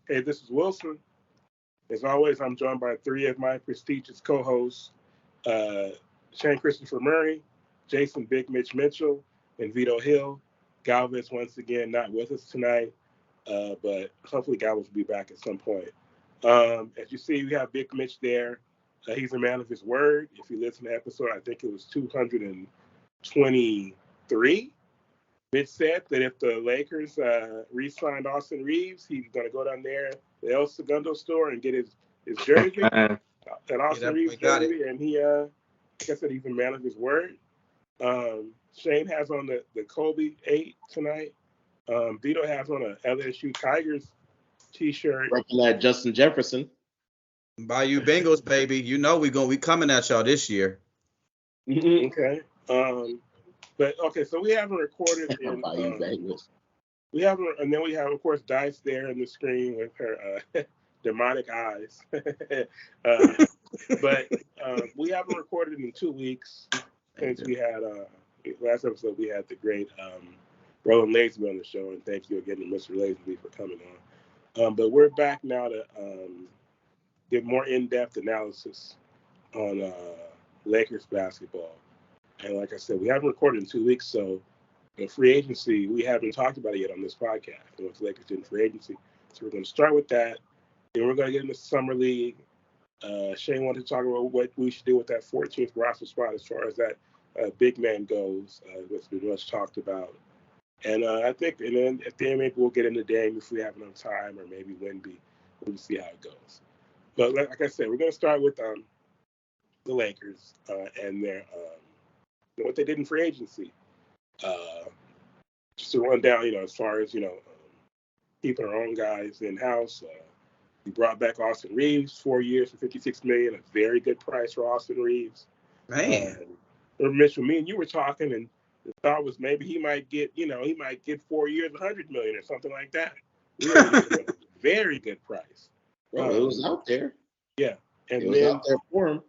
Hey, this is Wilson. As always, I'm joined by three of my prestigious co-hosts, uh, Shane Christopher Murray, Jason Big Mitch Mitchell, and Vito Hill. Galvez once again not with us tonight, but hopefully Galvez will be back at some point. As you see, we have Big Mitch there. He's a man of his word. If you listen to the episode, I think it was 223. Mitch said that if the Lakers re-signed Austin Reeves, he's going to go down there, the El Segundo store, and get his jersey, an Austin Reeves jersey. And he, like I said, he's a man of his word. Shane has on the Kobe 8 tonight. Vito has on a LSU Tigers t-shirt. Repping that Justin Jefferson. Bayou Bengals, baby. You know we coming at y'all this year. Okay. But okay, so we haven't recorded in Bayou Bengals. We haven't, and then we have, of course, Dice there on the screen with her demonic eyes. But we haven't recorded in 2 weeks since we had last episode. We had the great Roland Lazenby on the show, and thank you again to Mr. Lazenby for coming on. But we're back now to give more in-depth analysis on Lakers basketball. And like I said, we haven't recorded in 2 weeks, so the free agency, we haven't talked about it yet on this podcast, and what the Lakers did in free agency. So we're going to start with that. Then we're going to get into Summer League. Shane wanted to talk about what we should do with that 14th roster spot as far as that big man goes, that's been much talked about. And I think, and then at the end, maybe we'll get into Dame if we have enough time, or maybe Wemby. We'll see how it goes. But like I said, we're going to start with the Lakers and their what they did in free agency. Just to run down, as far as, keeping our own guys in-house. We brought back Austin Reeves, 4 years for $56 million, a very good price for Austin Reeves. Man. Mitchell, me and you were talking, and the thought was maybe he might get 4 years, $100 million or something like that. A very good price. Bro, it was out there. Yeah. And it was out there for him.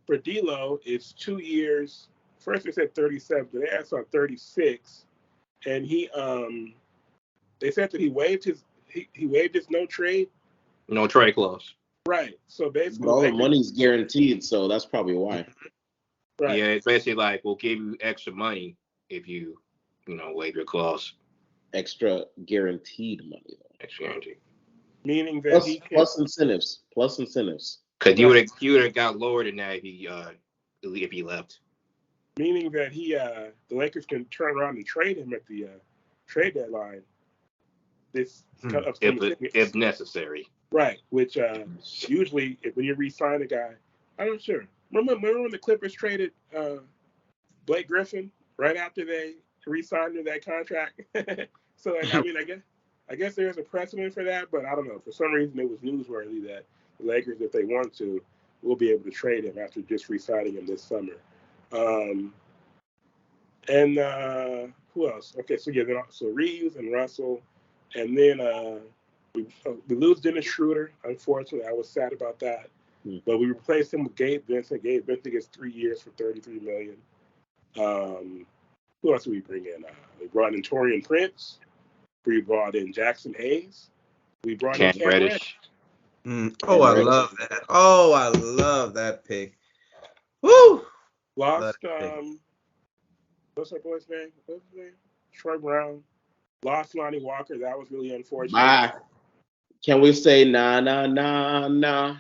For D'Lo, it's 2 years. First they said 37, but they asked on 36, and he they said that he waived his no trade clause. Right. So basically, but all the money's guaranteed, so that's probably why. Right. Yeah, it's basically like we'll give you extra money if you waive your clause. Extra guaranteed money though. Extra guaranteed. Meaning that plus incentives. Because you would have got lower than that if he left. Meaning that the Lakers can turn around and trade him at the trade deadline. If necessary. Right, which usually when you re-sign a guy, I'm not sure. Remember when the Clippers traded Blake Griffin right after they re-signed him that contract? So I guess there's a precedent for that, but I don't know. For some reason, it was newsworthy that the Lakers, if they want to, will be able to trade him after just re-signing him this summer. And who else? Okay, so Reeves and Russell, and then we lose Dennis Schroeder. Unfortunately, I was sad about that. But we replaced him with Gabe Vincent. Gabe Vincent gets 3 years for $33 million. Who else did we bring in? We brought in Taurean Prince. We brought in Jackson Hayes. We brought in Cam Reddish. Oh, I love that. Oh, I love that pick. Woo! Lost, what's our boy's name? Troy Brown. Lost Lonnie Walker. That was really unfortunate. Bye. Can we say nah, nah, nah, nah?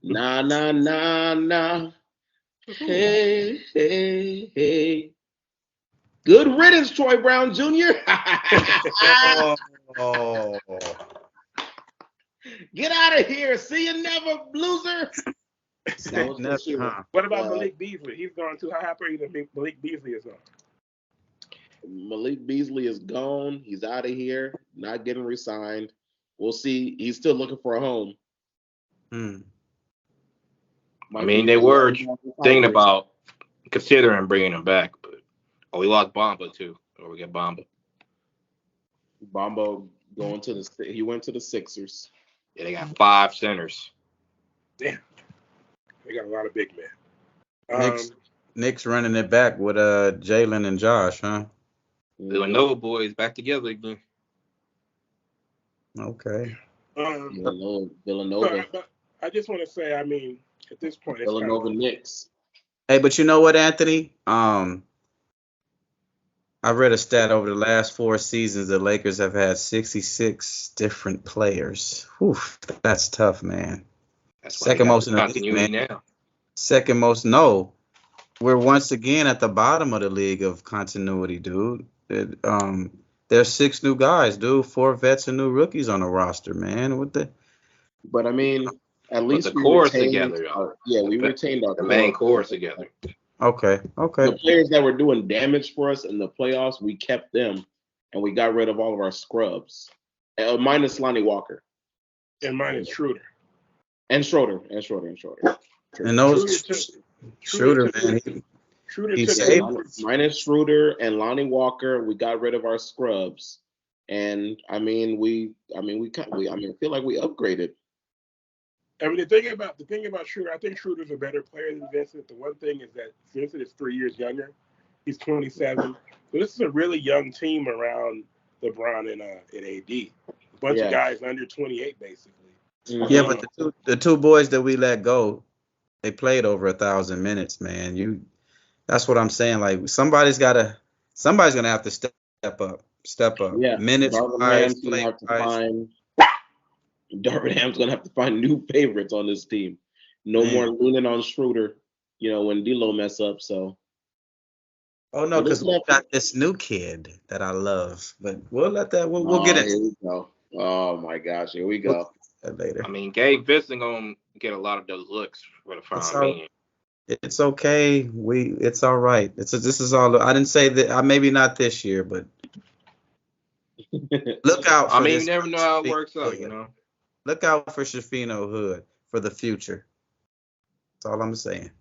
Nah, nah, nah, nah. Hey, hey, hey. Good riddance, Troy Brown Jr. Oh. Get out of here. See you never, loser. What about Malik Beasley? He's gone too. How happy are you that Malik Beasley is gone? Malik Beasley is gone. He's out of here. Not getting re-signed. We'll see. He's still looking for a home. I mean, they were thinking about considering bringing him back, but we lost Bamba too, or we get Bamba. Bamba he went to the Sixers. Yeah, they got 5 centers. Damn, they got a lot of big men. Knicks running it back with Jalen and Josh, huh? The Nova boys back together again. Okay. Villanova. But I just want to say, I mean, at this point, it's kind Villanova of Knicks. Hey, but you know what, Anthony? I read a stat over the last 4 seasons, the Lakers have had 66 different players. Whew, that's tough, man. That's why Second you got most in the league, continuity man. now. Second most. No, we're once again at the bottom of the league of continuity, dude. There's 6 new guys, dude. 4 vets and new rookies on the roster, man. What the? But I mean, at But least the we core is retained. together, We retained our the main core. core is together. Okay. The players that were doing damage for us in the playoffs, we kept them, and we got rid of all of our scrubs, minus Lonnie Walker and mine is Schroeder. and Schroeder. And those Schroeder, man. Schroeder He took saved Minus Schroeder and Lonnie Walker, we got rid of our scrubs, and I feel like we upgraded. I mean, the thing about Schroeder, I think Schroeder's a better player than Vincent. The one thing is that Vincent is 3 years younger. He's 27. So this is a really young team around LeBron and AD. A bunch of guys under 28, basically. Yeah, but the two boys that we let go, they played over 1,000 minutes, man. That's what I'm saying. Like somebody's gonna have to step up. Yeah, Minutes wise, play wise. Darvin Ham's gonna have to find new favorites on this team. No more leaning on Schroeder, when D'Lo mess up. So. Oh no, because we got this new kid that I love, but we'll let that. We'll get it. Here we go. Oh my gosh, here we go. Later. I mean, Gabe Vincent gonna get a lot of those looks for the final meeting. It's okay. It's all right. This is all. I didn't say that. Maybe not this year, but look out. For you never know how it works out. Look out for Shafino Hood for the future. That's all I'm saying.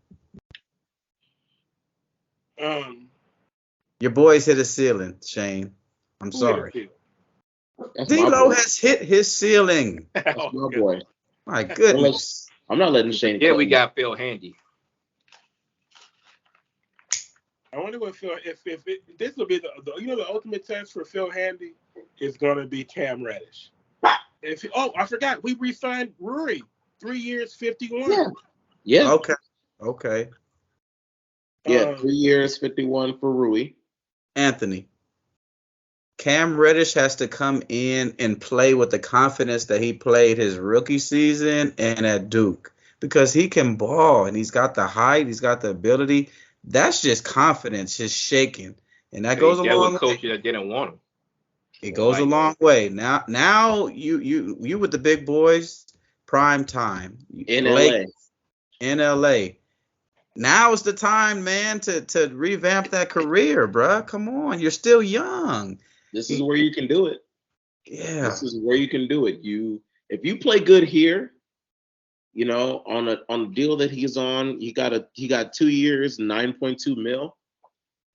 Your boys hit a ceiling, Shane. I'm sorry. D'Lo has hit his ceiling. That's my boy. My goodness. I'm not letting Shane. Yeah, we got Phil Handy. I wonder what Phil if this will be the ultimate test for Phil Handy is gonna be Cam Reddish. I forgot we re-signed Rui 3 years, 51. Yeah. Okay. Yeah, 3 years, 51 for Rui. Anthony. Cam Reddish has to come in and play with the confidence that he played his rookie season and at Duke because he can ball and he's got the height, he's got the ability. That's just confidence, just shaking, and that goes a long way. Coach that didn't want him. It goes a long way. Now you with the big boys, prime time in LA. Now is the time, man, to revamp that career, bruh. Come on, you're still young. This is where you can do it. Yeah, this is where you can do it. If you play good here, on a deal that he's on, he got 2 years, 9.2 mil.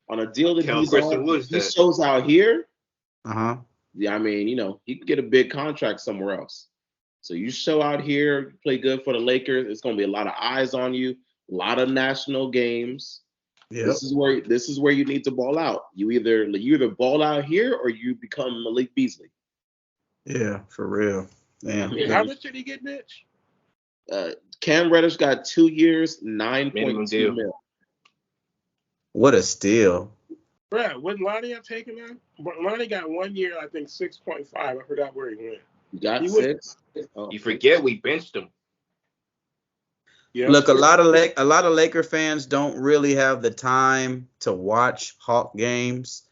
On a deal that he's on, he shows out here. Yeah, I mean, he can get a big contract somewhere else. So you show out here, you play good for the Lakers. It's gonna be a lot of eyes on you, a lot of national games. Yep. This is where you need to ball out. You either ball out here or you become Malik Beasley. Yeah, for real. Damn. How much did he get, Mitch? Cam Reddish got 2 years, 9.2 mil. What a steal. Bruh, wouldn't Lonnie have taken that? Lonnie got 1 year, I think 6.5. I forgot where he went. He got 6. You forget we benched him. Yep. Look, a lot of Laker fans don't really have the time to watch Hawk games,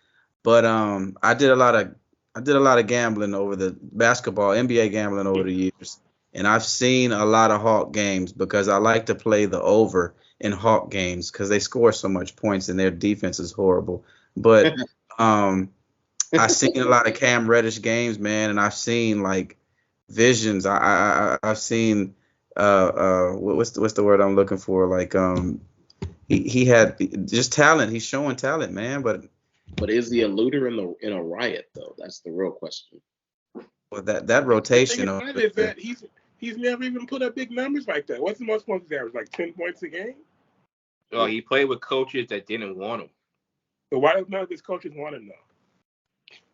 but I did a lot of gambling over the basketball, NBA gambling over the years, and I've seen a lot of Hawk games because I like to play the over in Hawk games because they score so much points and their defense is horrible. But I've seen a lot of Cam Reddish games, man, and I've seen like visions. I've seen what's the word I'm looking for? Like he had just talent. He's showing talent, man. But is he a looter in a riot though? That's the real question. Well, that rotation is that he's never even put up big numbers like that. What's the most points he averaged? Like 10 points a game? Oh, he played with coaches that didn't want him. So why does none of his coaches want him though?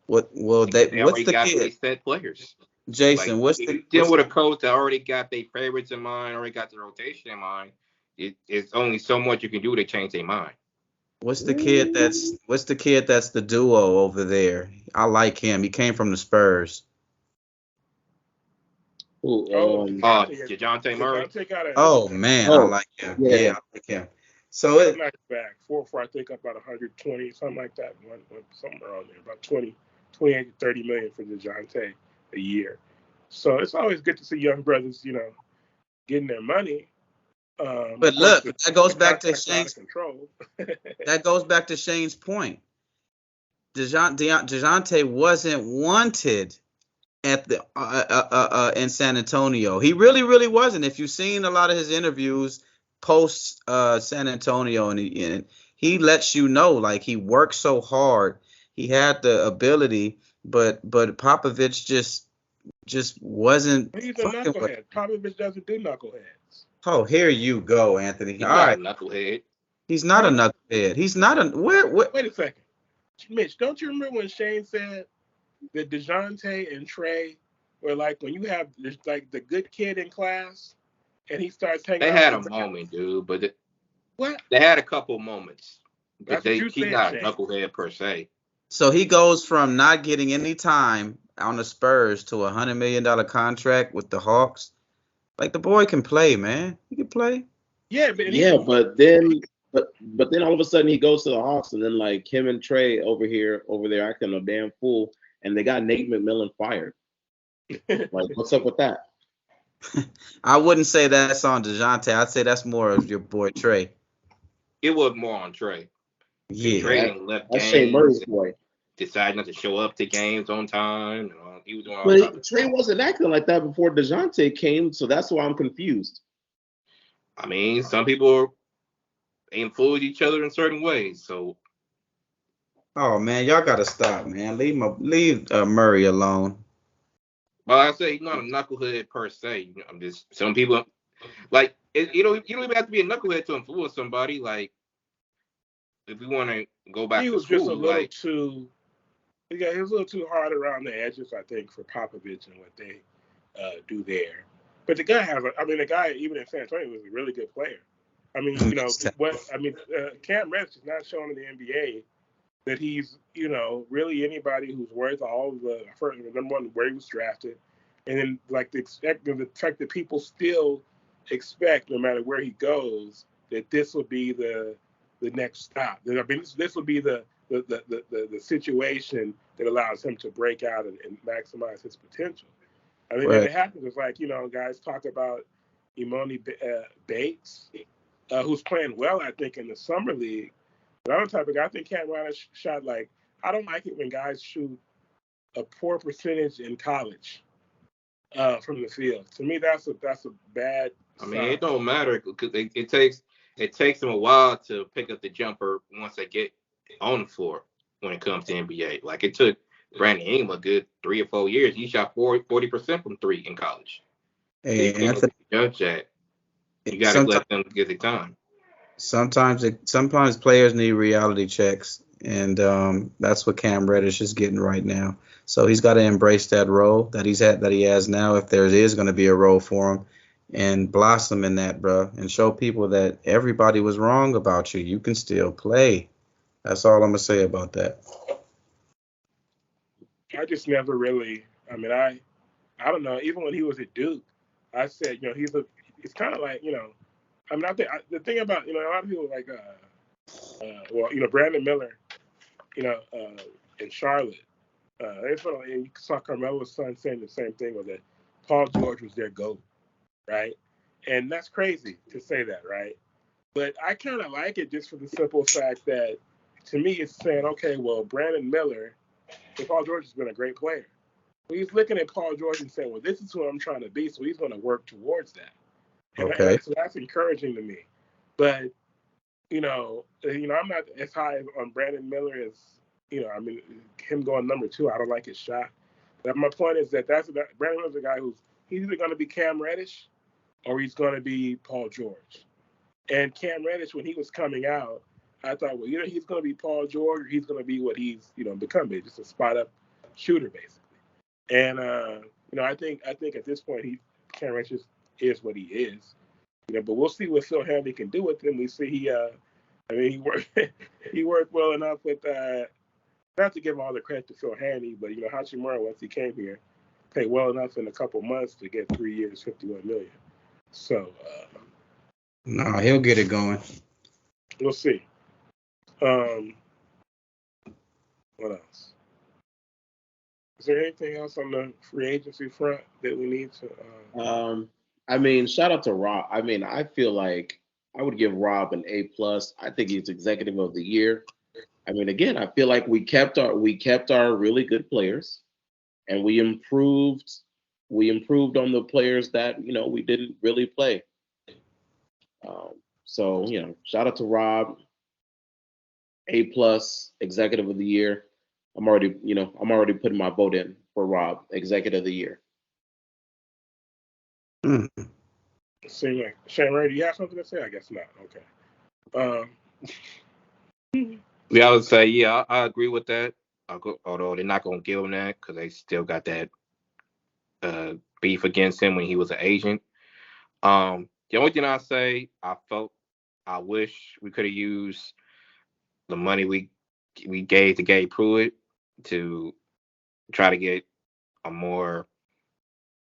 What's the kid? Set players. Jason, Like, what's dealing with a coach that already got their favorites in mind, already got the rotation in mind. It's only so much you can do to change their mind. what's the kid that's the duo over there? I like him. He came from the Spurs. DeJounte Murray. Oh man, I like him. Yeah, I like him. So it nice back for I think about 120, something like that. Somewhere around there, about 28 to 30 million for DeJounte a year. So it's always good to see young brothers, getting their money. But look, that goes back to Shane's control. That goes back to Shane's point. DeJounte wasn't wanted at the in San Antonio. He really wasn't. If you've seen a lot of his interviews post San Antonio, and he lets you know, like, he worked so hard. He had the ability, but Popovich just wasn't. He's a knucklehead. Popovich doesn't do knuckleheads. Oh, here you go, Anthony. He's not a knucklehead. He's not a knucklehead. He's not a Wait a second, Mitch. Don't you remember when Shane said that DeJounte and Trey were like when you have like the good kid in class, and he starts hanging. They had a moment, dude, but what? They had a couple moments. But he's not a knucklehead per se. So he goes from not getting any time on the Spurs to $100 million contract with the Hawks. Like, the boy can play, man. He can play. Yeah, but then all of a sudden he goes to the Hawks, and then like him and Trey over there acting a damn fool, and they got Nate McMillan fired. Like, what's up with that? I wouldn't say that's on DeJounte. I'd say that's more of your boy Trey. It was more on Trey. Yeah, Trey left that's Shane Murray's boy. Decided not to show up to games on time. He was doing all but Trey wasn't acting like that before DeJounte came, so that's why I'm confused. I mean, some people influence each other in certain ways. So, oh man, y'all gotta stop, man. Leave Murray alone. Well, I say he's not a knucklehead per se. I'm just some people like you don't even have to be a knucklehead to influence somebody. Like, if we want to go back, he was to school, just a little too. Yeah, he was a little too hard around the edges, I think, for Popovich and what they do there. But the guy, even in San Antonio, was a really good player. I mean, Cam Reddish is not showing in the NBA that he's, really anybody who's worth all of the number one where he was drafted, and then like the fact that people still expect, no matter where he goes, that this will be the next stop. I mean, this will be the situation that allows him to break out and maximize his potential. I think that it happens. It's like, guys talk about Imoni Bates, who's playing well, I think, in the summer league. But I'm the type of guy, I think Cam Reddish shot like, I don't like it when guys shoot a poor percentage in college from the field. To me, that's a bad sign. It don't matter because it takes them a while to pick up the jumper once they get on the floor when it comes to NBA. Like, it took Brandon Ingram a good 3 or 4 years. He shot 40% from three in college. Hey, Anthony, you got to let them get the time. Sometimes players need reality checks, and that's what Cam Reddish is getting right now. So he's got to embrace that role that he has now, if there is going to be a role for him, and blossom in that, bro, and show people that everybody was wrong about you. You can still play. That's all I'm gonna say about that. I just never really. I mean, I don't know. Even when he was at Duke, I said, it's kind of like, I mean, the thing about, a lot of people like, Brandon Miller, in Charlotte, and you saw Carmelo's son saying the same thing, was that Paul George was their GOAT, right? And that's crazy to say that, right? But I kind of like it just for the simple fact that, to me, it's saying, okay, well, Brandon Miller, Paul George has been a great player. Well, he's looking at Paul George and saying, well, this is who I'm trying to be, so he's going to work towards that. Okay. So that's encouraging to me. But, I'm not as high on Brandon Miller as, him going number 2. I don't like his shot. But my point is that Brandon Miller's a guy he's either going to be Cam Reddish or he's going to be Paul George. And Cam Reddish, when he was coming out, I thought, well, he's going to be Paul George, or he's going to be what he's, become, just a spot-up shooter, basically. And I think at this point Cam Reddish is what he is. But we'll see what Phil Hanley can do with him. We see he worked he worked well enough with not to give all the credit to Phil Hanley, but Hachimura, once he came here, played well enough in a couple months to get 3 years, $51 million. So no, he'll get it going. We'll see. What else? Is there anything else on the free agency front that we need to? Shout out to Rob. I feel like I would give Rob an A+. I think he's executive of the year. Again, I feel like we kept our really good players, and we improved on the players that we didn't really play. So shout out to Rob, A+, executive of the year. I'm already putting my vote in for Rob, executive of the year. Seems like Shane Ray, do you have something to say? I guess not. Okay. Yeah, I would say, yeah, I agree with that. Although they're not gonna give him that because they still got that beef against him when he was an agent. The only thing I say, I wish we could have used the money we gave to Gabe Pruitt to try to get a more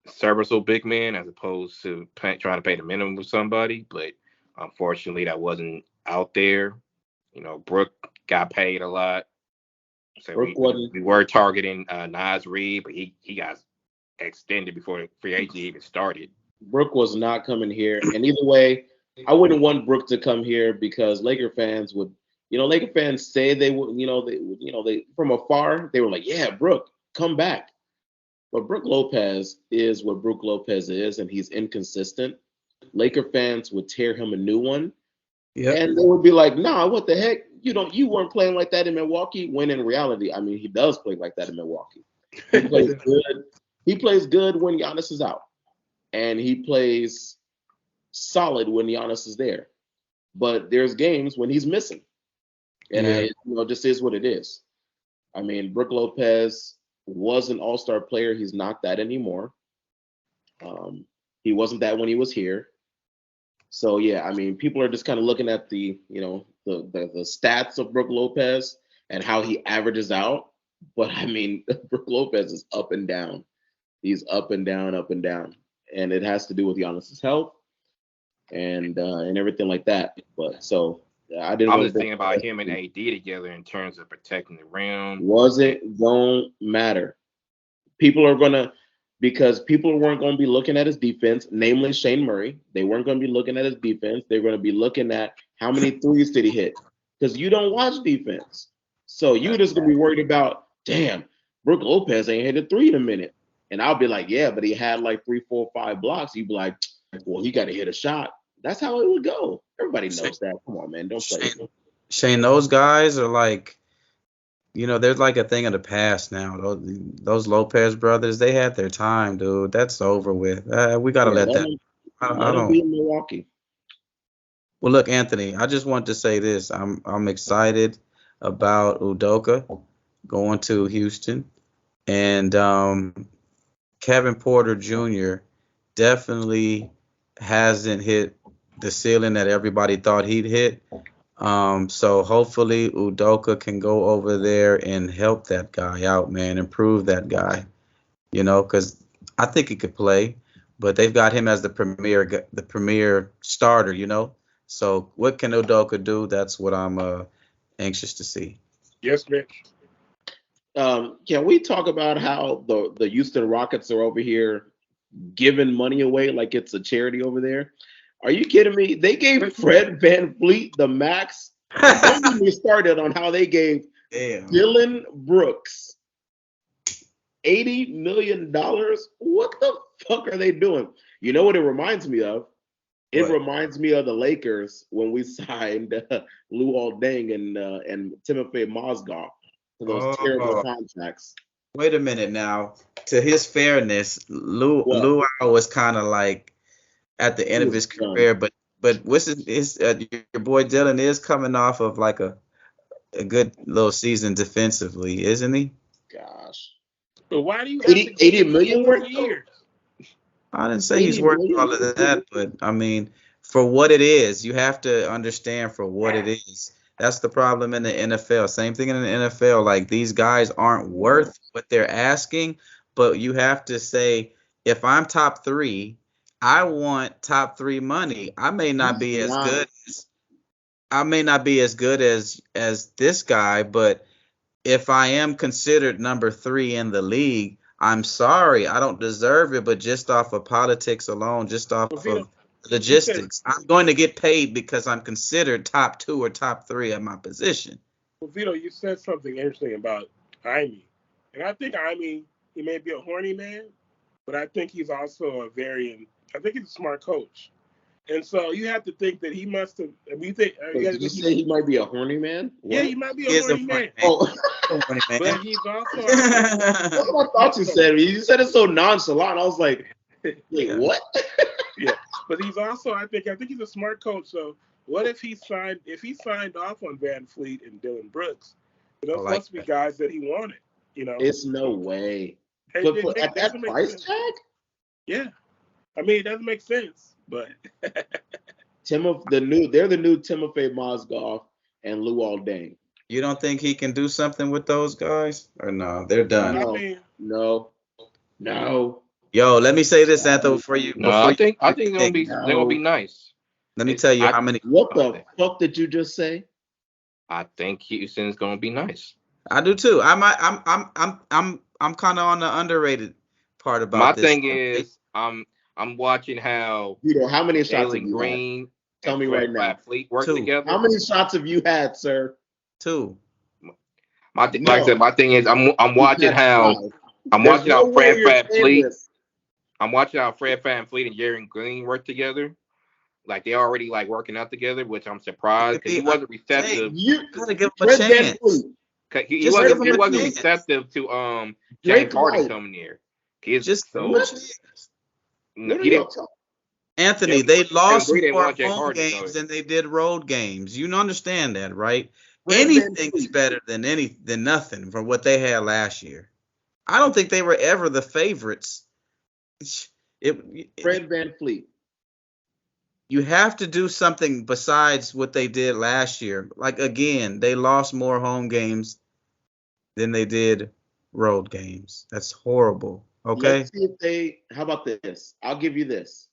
serviceable big man as opposed to trying to pay the minimum with somebody. But unfortunately, that wasn't out there. Brooke got paid a lot. So we were targeting Naz Reid, but he got extended before the free agency even started. Brooke was not coming here, and either way, I wouldn't want Brooke to come here because Laker fans would, Laker fans say they would, they from afar they were like, yeah, Brooke, come back. But Brooke Lopez is what Brooke Lopez is, and he's inconsistent. Laker fans would tear him a new one, and they would be like, nah, what the heck? You weren't playing like that in Milwaukee. When in reality, he does play like that in Milwaukee. He plays good. He plays good when Giannis is out, and he plays solid when Giannis is there. But there's games when he's missing, and it just is what it is. Brooke Lopez was an all-star player. He's not that anymore. He wasn't that when he was here. So yeah, people are just kind of looking at the stats of Brooke Lopez and how he averages out. But Brooke Lopez is up and down. He's up and down, and it has to do with Giannis's health and everything like that. But so I didn't. I'm just thinking about him and AD together in terms of protecting the rim. Don't matter. Because people weren't going to be looking at his defense, namely Shane Murray. They weren't going to be looking at his defense. They're going to be looking at how many threes did he hit. Because you don't watch defense. So you're just going to be worried about, damn, Brooke Lopez ain't hit a three in a minute. And I'll be like, yeah, but he had like 3, 4, 5 blocks. You'd be like, well, he got to hit a shot. That's how it would go. Everybody knows that. Come on, man. Don't play. Shane, those guys are like, they're like a thing of the past now. Those Lopez brothers, they had their time, dude. That's over with. We got to let that. I don't be in Milwaukee. Well, look, Anthony, I just want to say this. I'm excited about Udoka going to Houston, and Kevin Porter Jr. definitely hasn't hit the ceiling that everybody thought he'd hit. So hopefully Udoka can go over there and help that guy out, man, improve that guy, because I think he could play, but they've got him as the premier starter, So what can Udoka do? That's what I'm anxious to see. Yes, Mitch. Can we talk about how the Houston Rockets are over here giving money away like it's a charity over there? Are you kidding me? They gave Fred VanVleet the max. Don't get me started on how they gave Dylan Brooks $80 million. What the fuck are they doing? You know what it reminds me of? It reminds me of the Lakers when we signed Luol Deng and Timothy Mozgov to those terrible contracts. Wait a minute now. To his fairness, Luol was kind of like at the end of his career, but what's his your boy Dylan is coming off of like a good little season defensively, isn't he? Gosh. But why do you have to 80 million four worth? years? I didn't say he's 80 worth million? all of that, but I mean, for what it is, you have to understand for what it is. That's the problem in the NFL. Same thing in the NFL. Like these guys aren't worth what they're asking, but you have to say, if I'm top three, I want top three money. I may not be as good as this guy, but if I am considered number three in the league, I'm sorry, I don't deserve it, but just off of politics alone, just off Well, Vito, of logistics, I'm going to get paid because I'm considered top two or top three at my position. Well, Vito, you said something interesting about Ime. And I think Ime, he may be a horny man, but I think he's also I think he's a smart coach. And so you have to think that he must have. Did you say he might be a horny man? What? Yeah, he might be He a is a horny man. Oh, Horny man. But he's also. that's what I thought you said. You said it so nonchalant. I was like, wait, Yeah. what? Yeah, but he's also. I think he's a smart coach. So what if he signed off on Van Fleet and Dylan Brooks? Those like must be guys that he wanted. You know. It's no way. It But at that price sense. tag, Yeah, I mean it doesn't make sense, but. they're the new Timofey Mozgov and Luol Deng. You don't think he can do something with those guys? Or no, they're done. No. Yo, let me say this, Anthony, before you. No, I think they're gonna be nice. Let me tell you how many. What the fuck did you just say? I think Houston's gonna be nice. I do too. I'm kind of on the underrated part about My this. thing is, I'm watching how How many shots have Jalen you Green had? Tell me right now. Fleet work Two. together. How many shots have you had, sir? Two. Like I said, my thing is, I'm watching how Fred VanVleet. I'm watching how Fred VanVleet and Jalen Green work together. Like they already like working out together, which I'm surprised because he wasn't receptive. You gotta give him a chance. He wasn't receptive to James Harden coming here. Anthony, they lost more home games than they did road games. You understand that, right? Anything is better than nothing from what they had last year. I don't think they were ever the favorites. Fred VanVleet. You have to do something besides what they did last year. Like, again, they lost more home games than they did road games. That's horrible. Okay? Let's see how about this? I'll give you this.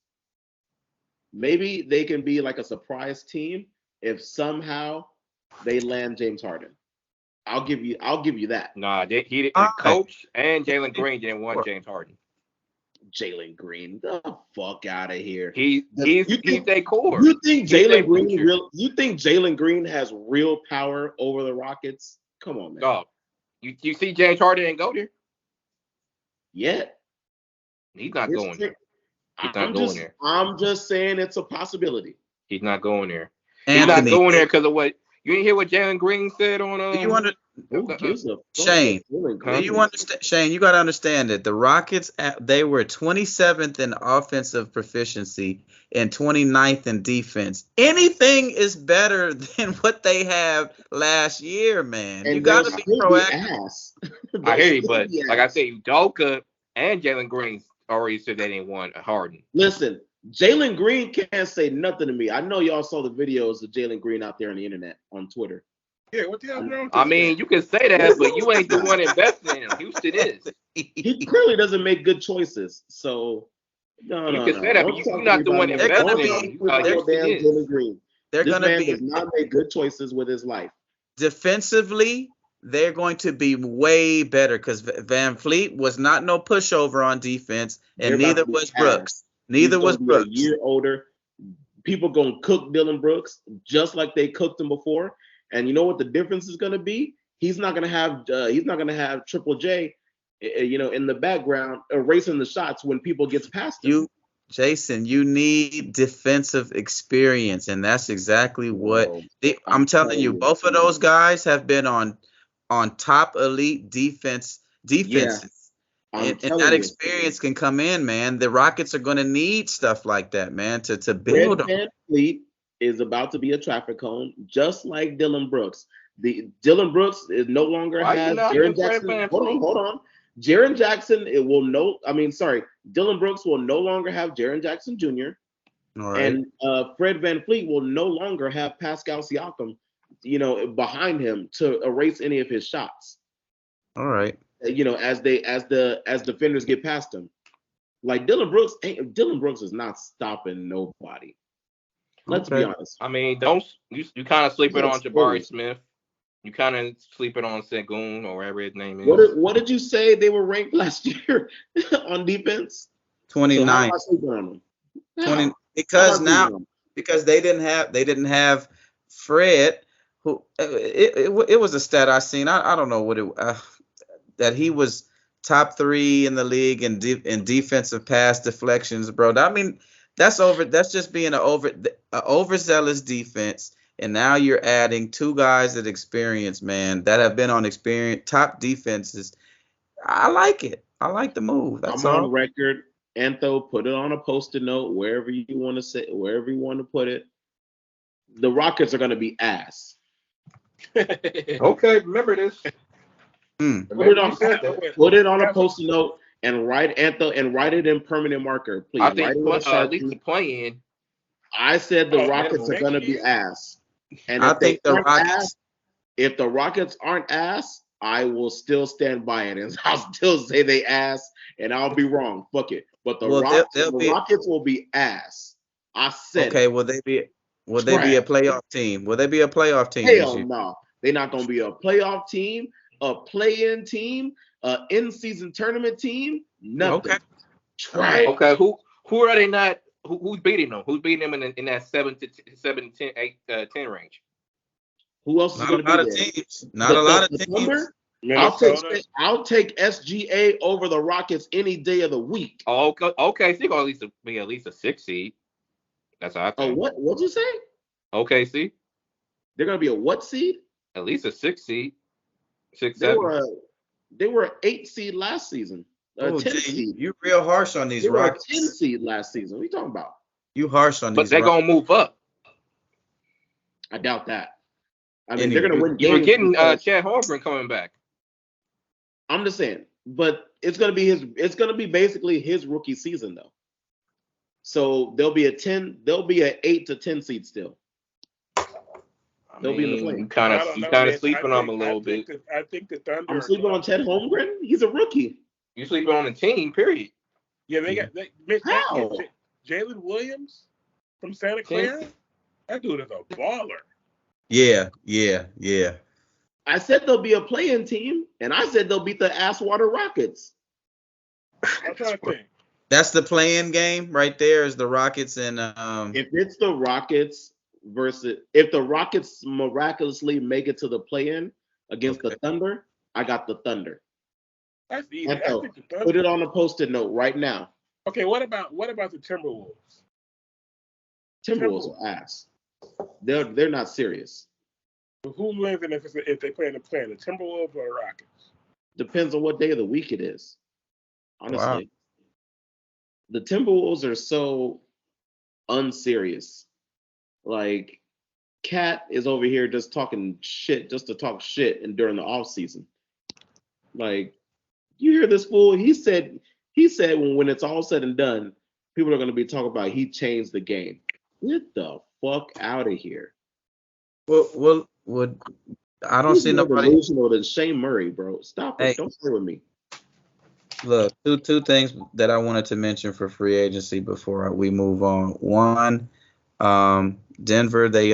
Maybe they can be like a surprise team if somehow they land James Harden. I'll give you that. Nah, the coach and Jalen Green didn't want James Harden. Jalen Green, the fuck out of here. He's their core. You think Jalen Green has real power over the Rockets? Come on, man. No. You see James Harden ain't go there? Yet. He's not going there. I'm just saying it's a possibility. He's not going there. Anthony, he's not going there because of what you didn't hear what Jalen Green said on Shane, you understand? Shane, you got to understand that the Rockets, they were 27th in offensive proficiency and 29th in defense. Anything is better than what they have last year, man. And you got to be proactive. I hear you, but like I said, Udoka and Jalen Green already said they didn't want Harden. Listen, Jalen Green can't say nothing to me. I know y'all saw the videos of Jalen Green out there on the internet, on Twitter. Yeah, what the hell wrong? I mean, you can say that, but you ain't the one investing in him. Houston is. He clearly doesn't make good choices. So, you can say that, but you're not the one investing in him. Jalen Green. They're going to does not make good choices with his life. Defensively, they're going to be way better because Van Fleet was not no pushover on defense, and neither was Brooks. Neither was Brooks. A year older. People gonna cook Dylan Brooks just like they cooked him before. And you know what the difference is gonna be? He's not gonna have Triple J, in the background erasing the shots when people gets past him. Jason, you need defensive experience, and that's exactly what I'm telling you. Both of those guys have been on top elite defenses. Yeah. And that experience can come in, man. The Rockets are going to need stuff like that, man, to build them. Fred VanVleet is about to be a traffic cone, just like Dylan Brooks. Dylan Brooks is no longer has Jaren Jackson. Hold on. Jaren Jackson, Dylan Brooks will no longer have Jaren Jackson Jr. All right. And Fred VanVleet will no longer have Pascal Siakam, behind him to erase any of his shots. All right. As defenders get past him. Like Dylan Brooks is not stopping nobody. Let's be honest. I mean, you kind of sleeping on Jabari Smith. You kind of sleeping on Sengun or whatever his name is. What did you say they were ranked last year on defense? 29. So how am I sleeping on them? 20 because they didn't have Fred, who it was a stat I seen. I don't know what it that he was top 3 in the league in defensive pass deflections, bro. I mean, that's just being an overzealous defense. And now you're adding 2 guys that experience, man, that have been on top defenses. I like it. I like the move. That's I'm on record. Antho, put it on a post-it note, wherever you want to put it. The Rockets are going to be ass. Okay, remember this. Put it on a post-it note and write it in permanent marker, please. I think at least the play-in. I said the Rockets are going to be ass. And I think the Rockets. If the Rockets aren't ass, I will still stand by it, and I'll still say they ass, and I'll be wrong. Fuck it. But the Rockets will be ass. I said. Okay, will they be a playoff team? Will they be a playoff team? Hell no. They're not going to be a playoff team, a play-in team, an in-season tournament team. Nothing. Okay. Trash. Okay. Who are they not? Who's beating them? Who's beating them in that 7 to 10, 8, 10 range? Who else is going to be there? Teams. Not a lot of teams. I'll take SGA over the Rockets any day of the week. Oh, okay. So you're going to be at least a 6 seed. That's how I think. Oh, what'd you say? Okay, see? They're going to be a what seed? At least a 6 seed. 6, 7. They were an 8 seed last season. 10 seed. You're real harsh on these Rockets. They were a 10 seed last season. What are you talking about? You harsh on these But they're going to move up. I doubt that. I mean, they're going to win games. We're getting Chad Holmgren coming back. I'm just saying, but it's going to be basically his rookie season though. So they'll be an 8 to 10 seed still. They'll be in the play. You kind of sleeping on them a little bit. I think the Thunder. I'm sleeping on Chad Holmgren. He's a rookie. You sleeping on the team, period. Yeah, they got Jalen Williams from Santa Clara. That dude is a baller. Yeah. I said they'll be a play-in team, and I said they'll beat the Asswater Rockets. I'm trying to think. That's the play-in game right there. Is the Rockets and if it's the Rockets if the Rockets miraculously make it to the play-in against the Thunder, I got the Thunder. That's easy. Put it on a post-it note right now. Okay, what about the Timberwolves? Timberwolves are ass. They're not serious. Who wins if they play in the play-in, the Timberwolves or the Rockets? Depends on what day of the week it is. Honestly, The Timberwolves are so unserious. Like, Cat is over here just talking shit just to talk shit and during the off season. Like, you hear this fool? He said when it's all said and done, people are going to be talking about he changed the game. Get the fuck out of here. Well, I don't see nobody delusional than Shane Murray, bro. Stop it. Don't play with me. Look, two things that I wanted to mention for free agency before we move on. One, Denver, they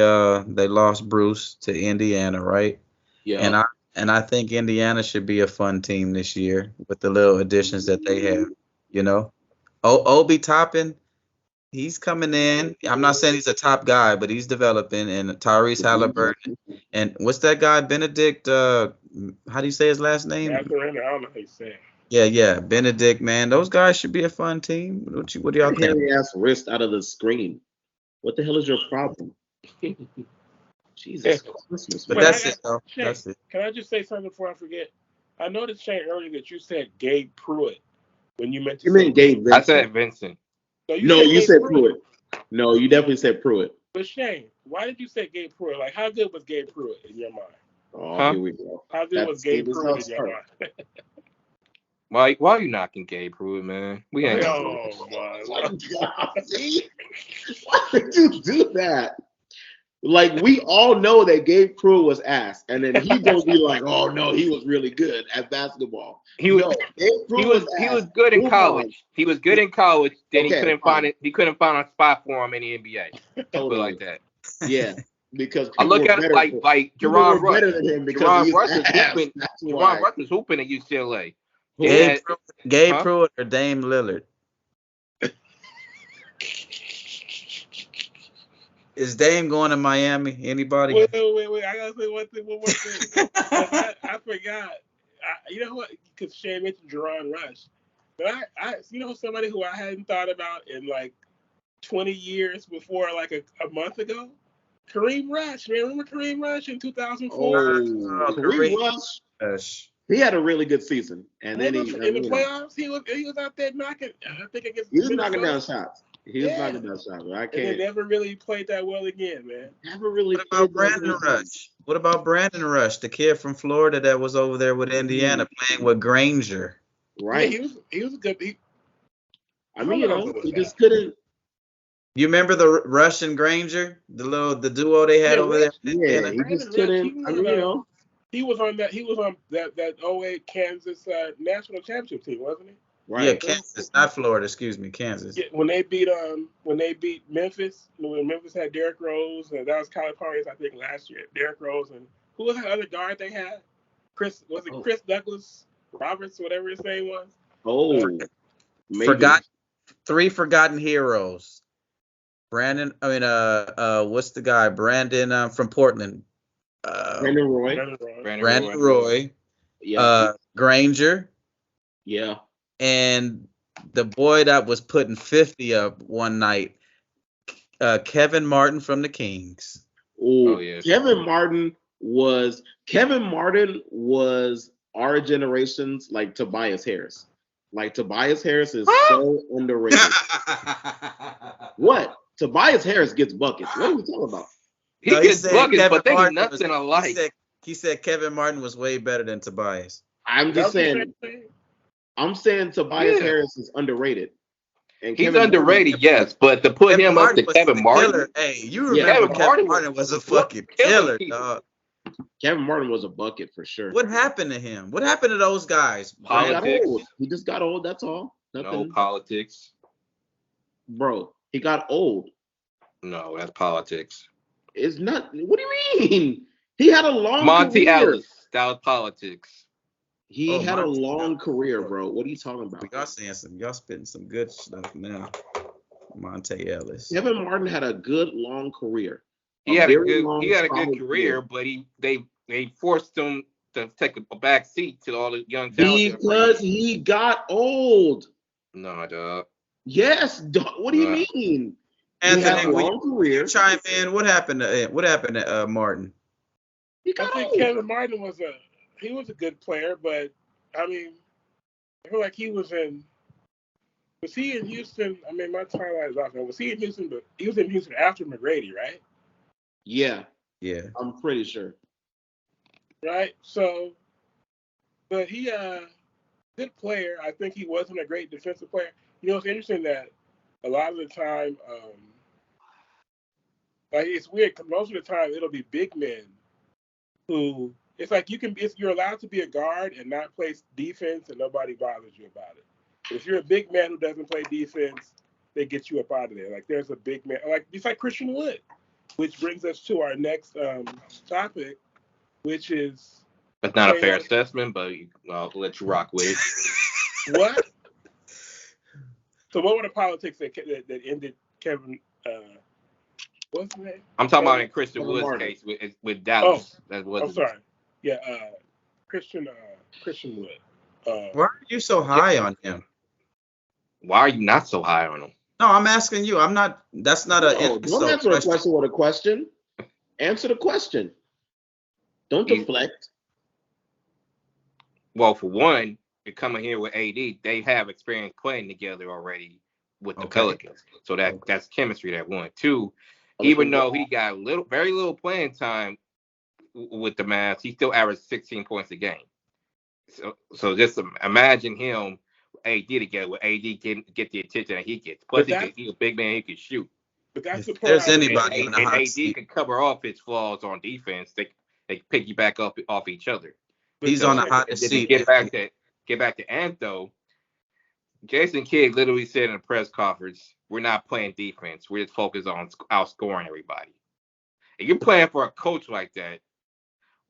lost Bruce to Indiana, right? Yeah. And I think Indiana should be a fun team this year with the little additions that they have. You know, Obi Toppin, he's coming in. I'm not saying he's a top guy, but he's developing. And Tyrese Halliburton, and what's that guy Benedict? How do you say his last name? I don't know how you say it. Yeah, Benedict, man. Those guys should be a fun team. What do y'all think? Hairy ass wrist out of the screen. What the hell is your problem? Jesus Christmas. But that's it, though. Shane, that's it. Can I just say something before I forget? I noticed, Shane, earlier that you said Gabe Pruitt when you meant to. You meant Gabe Vincent. I said Vincent. No, you said Pruitt. No, you definitely said Pruitt. But Shane, why did you say Gabe Pruitt? Like, how good was Gabe Pruitt in your mind? Oh, Here we go. How good was Gabe Pruitt in your mind? Why you knocking Gabe Pruitt, man? We ain't gonna do it. Oh my God! See, why did you do that? Like, we all know that Gabe Pruitt was ass, and then he gonna be like, "Oh no, he was really good at basketball." He was Gabe Pruitt he was ass. good in Move college. on. He was good in college. Then he Okay, couldn't fine. find it. He couldn't find a spot for him in the NBA. Put it Totally. like that. Yeah, because I people look were at it better. like People Jerron were Rush. better than him because Jerron he's Rush was ass. hooping. That's Jerron why. Rush was hooping at UCLA. Gabe, Yeah. Gabe Huh? Pruitt or Dame Lillard? Is Dame going to Miami? Anybody? Wait. I gotta say one more thing. I forgot. You know what? Because Shay mentioned Jerron Rush, but I somebody who I hadn't thought about in like 20 years before, like a month ago. Kareem Rush, man. Remember Kareem Rush in 2004? Oh, Kareem Rush. He had a really good season, and then in the playoffs, he was out there knocking. I think against he was Minnesota. knocking down shots. He was knocking down shots. But I And can't. they never really played that well again, man. Never really. What about Brandon Rush? What about Brandon Rush, the kid from Florida that was over there with Indiana playing with Granger? Right. Yeah, he was a good. I mean, he just couldn't. You remember the Rush and Granger, the duo they had over there? Yeah, he just couldn't. I mean, he was on that 08 Kansas national championship team, wasn't he? Right. Yeah, Kansas, not Florida. Excuse me, Kansas. Yeah, when they beat Memphis, when Memphis had Derrick Rose, and that was Calipari's, I think, last year. Derrick Rose, and who was that other guard they had? Chris Douglas Roberts, whatever his name was. Three forgotten heroes. Brandon, what's the guy? Brandon from Portland. Brandon Roy. Yeah. Granger. Yeah. And the boy that was putting 50 up one night, Kevin Martin from the Kings. Oh yeah. Kevin Martin was our generation's like Tobias Harris. Like, Tobias Harris is so underrated. What? Tobias Harris gets buckets. What are we talking about? He gets buckets, but they ain't nothing alike. He said Kevin Martin was way better than Tobias. I'm just saying. I'm saying Tobias Harris is underrated. And he's underrated, yes, but to put him up to Kevin Martin. Hey, you remember Kevin Martin was a fucking killer, dog. Kevin Martin was a bucket for sure. What happened to him? What happened to those guys? Politics. He just got old. That's all. No politics. Bro, he got old. No, that's politics. It's not. What do you mean? He had a long Monty career. Ellis. That was politics. He had a long career, bro. What are you talking about? Y'all spitting some good stuff now. Monte Ellis. Kevin Martin had a good long career. He had a good career, but they forced him to take a back seat to all the young talent. Because he got old. No, dog. Yes, dog. What do you mean? Anthony, long career. Chime in. What happened to Martin? I think Kevin Martin was a good player, but I mean, I feel like was he in Houston? I mean, my timeline is off. Was he in Houston? But he was in Houston after McGrady, right? Yeah. Yeah. I'm pretty sure. Right. So, but he good player. I think he wasn't a great defensive player. You know, it's interesting that a lot of the time, like, it's weird because most of the time it'll be big men who. It's like you're allowed to be a guard and not play defense, and nobody bothers you about it. But if you're a big man who doesn't play defense, they get you up out of there. Like, there's a big man, like it's like Christian Wood, which brings us to our next topic, which is. That's not a fair assessment, but I'll let you rock with it. What? So what were the politics that ended Kevin? What's his name? I'm talking about in Christian Wood's case with Dallas. I'm sorry. Yeah, Christian Wood. Why are you so high on him? Why are you not so high on him? No, I'm asking you. I'm not. That's not a. Don't answer a question with a question. Answer the question. Don't deflect. Well, for one, you're coming here with AD. They have experience playing together already with the Pelicans, so that's chemistry. That one. Two, even though he got very little playing time with the Mavs, he still averaged 16 points a game. So just imagine him, AD together with AD get the attention that he gets. Plus, he's a big man. He can shoot. But that's the If part. there's anybody in the And hot AD seat, can cover off his flaws on defense. They piggyback up off each other. he's on the Shane, hottest And then seat. get back to Anto. Jason Kidd literally said in a press conference, "We're not playing defense. We're just focused on outscoring everybody." If you're playing for a coach like that,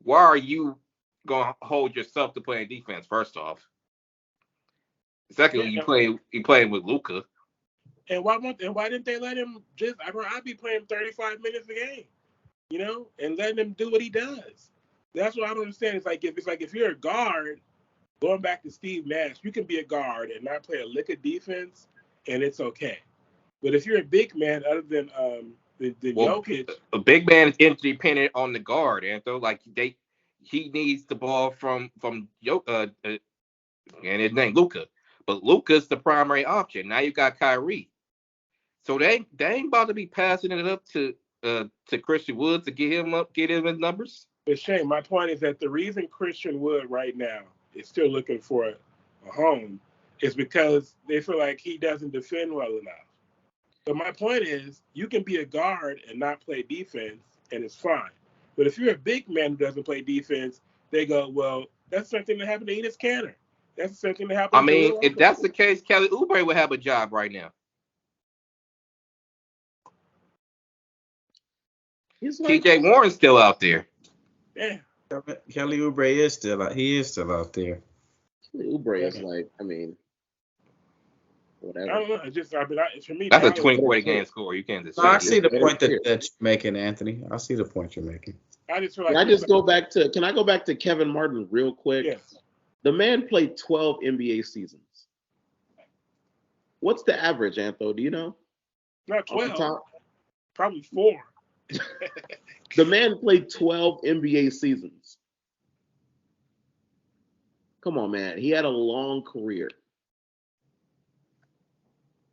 why are you gonna hold yourself to playing defense? First off, secondly, you playing with Luka. And why didn't they let him just? I'd be playing 35 minutes a game, and letting him do what he does. That's what I don't understand. It's like if you're a guard, going back to Steve Nash, you can be a guard and not play a lick of defense, and it's okay. But if you're a big man, other than Jokic, a big man is interdependent on the guard, Anto. Like he needs the ball from Jokic, and his name Luka. But Luka's the primary option. Now you got Kyrie. So they ain't about to be passing it up to Christian Wood to get him his numbers. But Shane, my point is that the reason Christian Wood right now is still looking for a home is because they feel like he doesn't defend well enough. But my point is, you can be a guard and not play defense, and it's fine. But if you're a big man who doesn't play defense, they go, well, that's something that happened to Enes Kanter. That's something that happened. I mean, if that's the case, Kelly Oubre would have a job right now. TJ Warren's still out there. Yeah. Kelly Oubre is still out. He is still out there. Kelly Oubre is whatever. I don't know. For me, that's a 20-40 game score. You can't just. No, I see the point that you're making, Anthony. I see the point you're making. I just feel like. Can I go back to Kevin Martin real quick? Yes. The man played 12 NBA seasons. What's the average, Anthony? Do you know? Not 12. Probably 4. The man played 12 NBA seasons. Come on, man. He had a long career.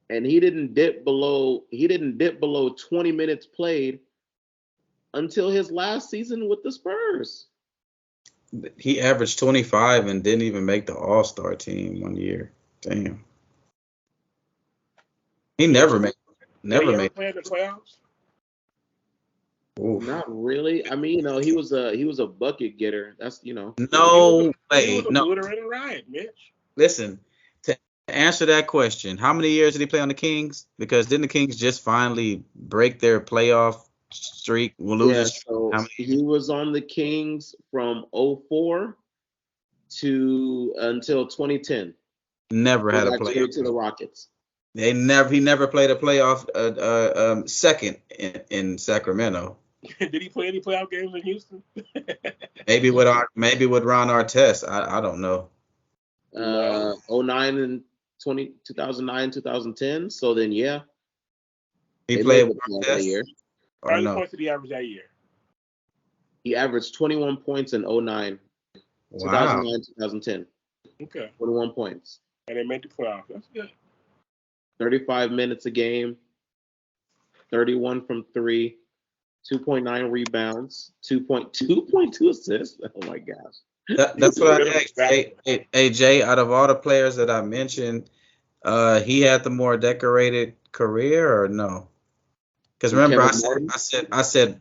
And he didn't dip below 20 minutes played until his last season with the Spurs. He averaged 25 and didn't even make the All-Star team one year. Damn. He never made played the playoffs. Oof. Not really. I mean, he was a bucket getter. That's No He way. was a No. looter and a riot, Mitch. Listen, to answer that question, how many years did he play on the Kings? Because didn't the Kings just finally break their playoff streak? He was on the Kings from 2004 until 2010. Never had a playoff to the Rockets. He never played a playoff second in Sacramento. Did he play any playoff games in Houston? maybe with Ron Artest. I don't know. 09 and 2009, 2010. So then, yeah. He played with Artest that year. How many points did he average that year? He averaged 21 points in 09. Wow. 2009, 2010. Okay. 21 points. And they made the playoffs. That's good. 35 minutes a game. 31 from 3. 2.9 rebounds. 2.2 assists. Oh my gosh. That's what I asked. Hey, Jay, out of all the players that I mentioned, he had the more decorated career or no? Because remember, I said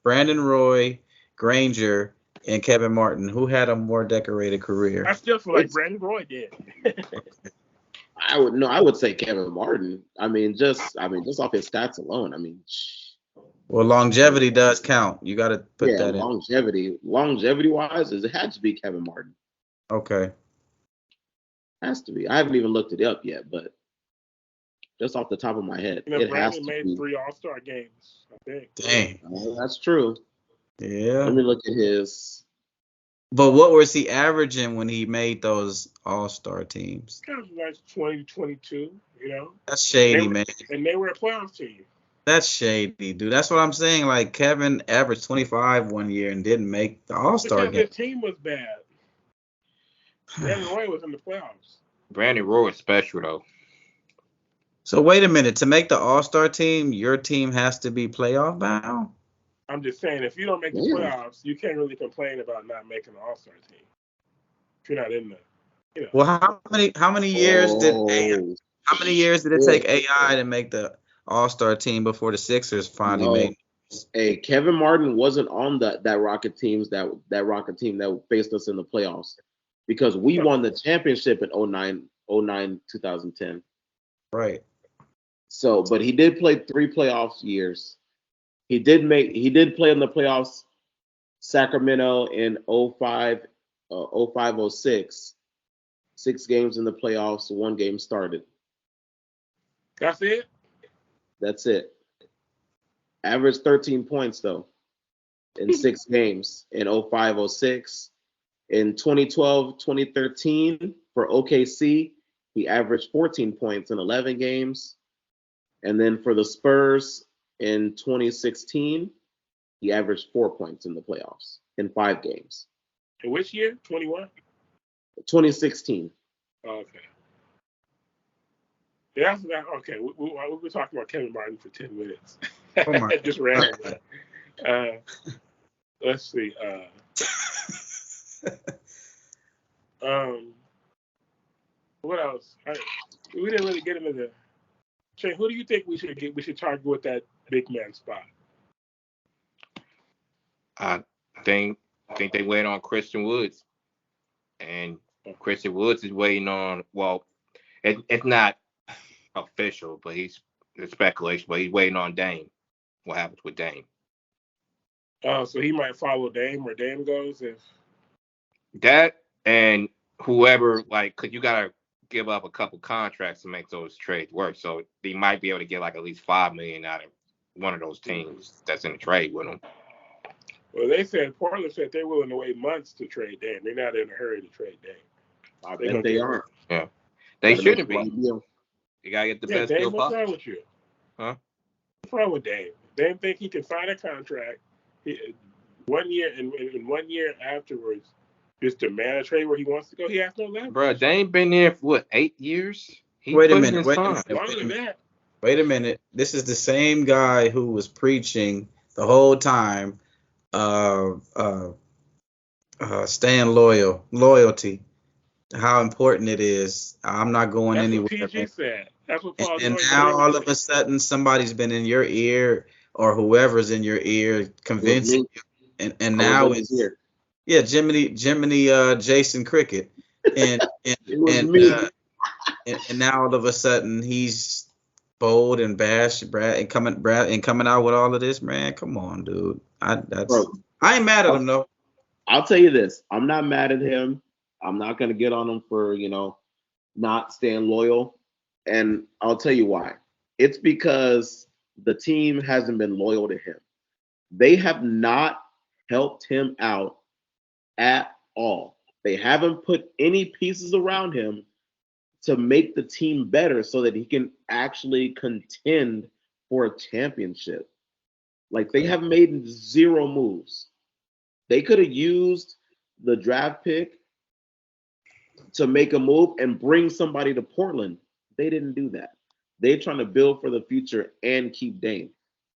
Brandon Roy, Granger, and Kevin Martin. Who had a more decorated career? I still feel like Brandon Roy did. I would say Kevin Martin. I mean, just off his stats alone. Well, longevity does count. You got to put that in. Longevity wise, it had to be Kevin Martin. Okay. Has to be. I haven't even looked it up yet, but just off the top of my head, it has to made be. 3 All-Star games, I think. Dang. That's true. Yeah. Let me look at his. But what was he averaging when he made those All-Star teams? Kind of like 20, 22, That's shady, man. And they were a playoff team. That's shady, dude. That's what I'm saying. Like, Kevin averaged 25 one year and didn't make the All-Star game. Because his team was bad. Brandon Roy was in the playoffs. Brandon Roy is special, though. So, wait a minute. To make the All-Star team, your team has to be playoff bound? I'm just saying, if you don't make the playoffs, you can't really complain about not making the All-Star team. if you're not in the, you know. Well, how many years did it take AI to make the All-Star team before the Sixers finally made? Hey, Kevin Martin wasn't on that Rocket team that faced us in the playoffs because we won the championship in 09, 2010. Right. So, but he did play 3 playoff years. He did play in the playoffs, Sacramento in 05, 06. 6 games in the playoffs, 1 game started. That's it? That's it. Averaged 13 points, though, in 6 games in 05, 06. In 2012, 2013, for OKC, he averaged 14 points in 11 games. And then for the Spurs in 2016, he averaged 4 points in the playoffs in 5 games. In which year? 21? 2016. Okay. Yeah, okay. We've been talking about Kevin Martin for 10 minutes. Oh my Just randomly. Let's see. What else? We didn't really get into the. Shane, who do you think we should target with that big man spot? I think they wait on Christian Woods, and Christian Woods is waiting on. Well, it's not official, but it's speculation. But he's waiting on Dame. What happens with Dame? So he might follow Dame where Dame goes if that and whoever, like, because you gotta give up a couple contracts to make those trades work. So he might be able to get like at least $5 million out of one of those teams that's in a trade with him. Well, Portland said they're willing to wait months to trade Dame. They're not in a hurry to trade Dame. I bet they aren't. Yeah, they shouldn't be. You gotta get the best Dame, deal what's possible. wrong with you? Huh? What's wrong with Dame? Dame think he can find a contract 1 year and 1 year afterwards just demand a trade where he wants to go. He has no leverage. Bro, Dame been there for what, 8 years? Wait a minute. Wait a minute. This is the same guy who was preaching the whole time, staying loyalty, how important it is. I'm not going anywhere. That's what PG said. That's what Paul and now all of a sudden somebody's been in your ear or whoever's in your ear convincing you, and now it's here. Yeah, Jiminy, Jason Cricket, and now all of a sudden he's bold and bash, and coming out with all of this, man. Come on, dude. I ain't mad at him though. I'll tell you this: I'm not mad at him. I'm not gonna get on him for not staying loyal, and I'll tell you why. It's because the team hasn't been loyal to him. They have not helped him out at all. They haven't put any pieces around him to make the team better so that he can actually contend for a championship. Like, they have made 0 moves. They could have used the draft pick to make a move and bring somebody to Portland. They didn't do that. They're trying to build for the future and keep Dame.